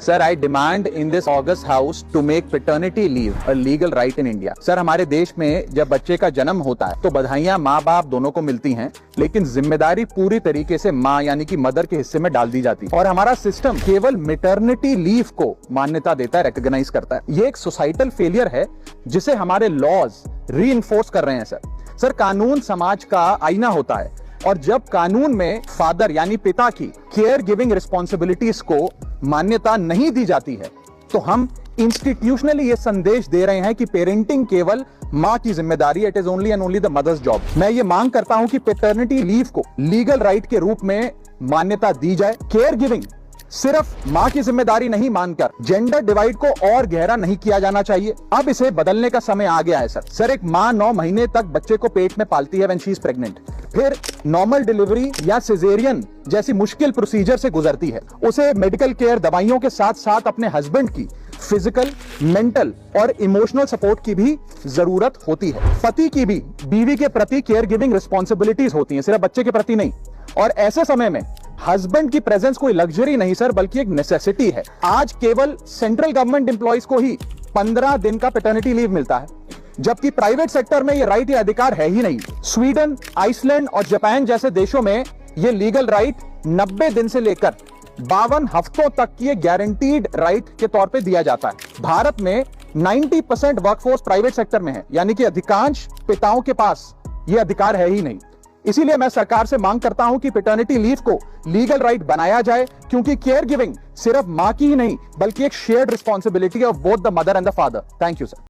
Sir, I demand in this August House to make paternity leave a legal right in India. Sir, हमारे देश में जब बच्चे का जन्म होता है तो बधाइयां माँ बाप दोनों को मिलती हैं, लेकिन जिम्मेदारी पूरी तरीके से माँ यानी कि मदर के हिस्से में डाल दी जाती है और हमारा सिस्टम केवल मैटरनिटी लीव को मान्यता देता है, रिकॉग्नाइज करता है। ये एक सोसाइटल फेलियर है जिसे हमारे लॉज रीइंफोर्स कर रहे हैं। सर, कानून समाज का आईना होता है और जब कानून में फादर यानी पिता की केयर गिविंग रिस्पॉन्सिबिलिटीज को मान्यता नहीं दी जाती है तो हम इंस्टीट्यूशनली ये संदेश दे रहे हैं कि पेरेंटिंग केवल मां की जिम्मेदारी, it is only and only the mother's job. मैं ये मांग करता हूं कि पैटर्निटी लीव को लीगल राइट के रूप में मान्यता दी जाए। केयर गिविंग सिर्फ मां की जिम्मेदारी नहीं मानकर जेंडर डिवाइड को और गहरा नहीं किया जाना चाहिए। अब इसे बदलने का समय आ गया है। सर, एक मां 9 महीने तक बच्चे को पेट में पालती है व्हेन शी इज प्रेग्नेंट, फिर नॉर्मल डिलीवरी या सिजेरियन जैसी मुश्किल प्रोसीजर से गुजरती है। उसे मेडिकल केयर, दवाइयों के साथ साथ अपने हस्बैंड की फिजिकल, मेंटल और इमोशनल सपोर्ट की भी जरूरत होती है। पति की भी बीवी के प्रति केयर गिविंग रिस्पॉन्सिबिलिटीज होती हैं, सिर्फ बच्चे के प्रति नहीं। और ऐसे समय में हस्बैंड की प्रेजेंस कोई लग्जरी नहीं सर, बल्कि एक नेसेसिटी है। आज केवल सेंट्रल गवर्नमेंट एम्प्लॉइज को ही 15 दिन का पैटर्निटी लीव मिलता है, जबकि प्राइवेट सेक्टर में ये राइट या अधिकार है ही नहीं। स्वीडन, आइसलैंड और जापान जैसे देशों में ये लीगल राइट 90 दिन से लेकर 52 हफ्तों तक की गारंटीड राइट के तौर पे दिया जाता है। भारत में 90% वर्कफोर्स प्राइवेट सेक्टर में है, यानी कि अधिकांश पिताओं के पास ये अधिकार है ही नहीं। इसीलिए मैं सरकार से मांग करता हूं कि पैटर्निटी लीव को लीगल राइट बनाया जाए, क्योंकि केयर गिविंग सिर्फ मां की ही नहीं बल्कि एक shared responsibility of both the mother and the father. Thank you sir.